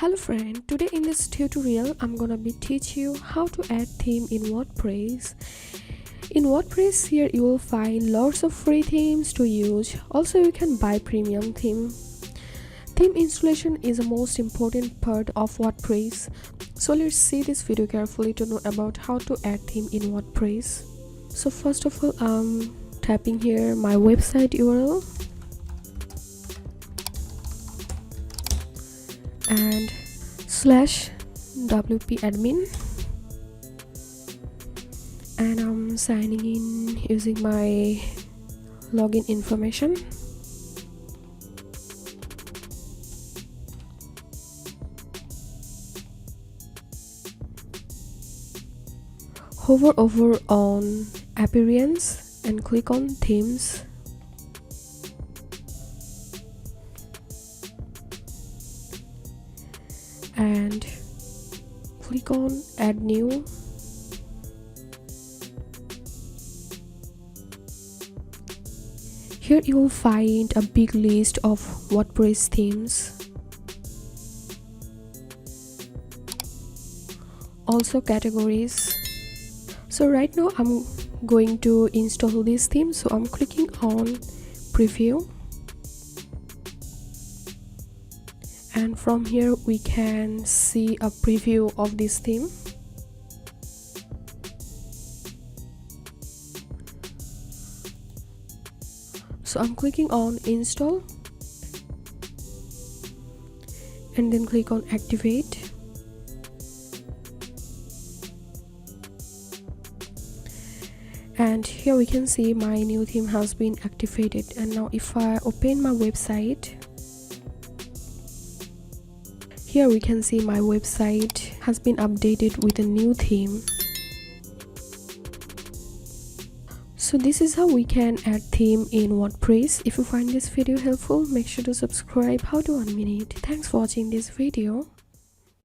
Hello friend, today in this tutorial I'm gonna be teach you how to add theme in WordPress. In WordPress here you will find lots of free themes to use. Also you can buy premium theme. Theme installation is the most important part of WordPress. So let's see this video carefully to know about how to add theme in WordPress. So first of all I'm typing here my website URL and /wp-admin, and I'm signing in using my login information. Hover over on appearance and click on themes. And click on add new. Here you will find a big list of WordPress themes, also categories. So right now I'm going to install this theme, so I'm clicking on preview. And from here we can see a preview of this theme. So I'm clicking on install and then click on activate. And here we can see my new theme has been activated. And now if I open my website, here we can see my website has been updated with a new theme. So this is how we can add theme in WordPress. If you find this video helpful, make sure to subscribe. How to 1 minute. Thanks for watching this video.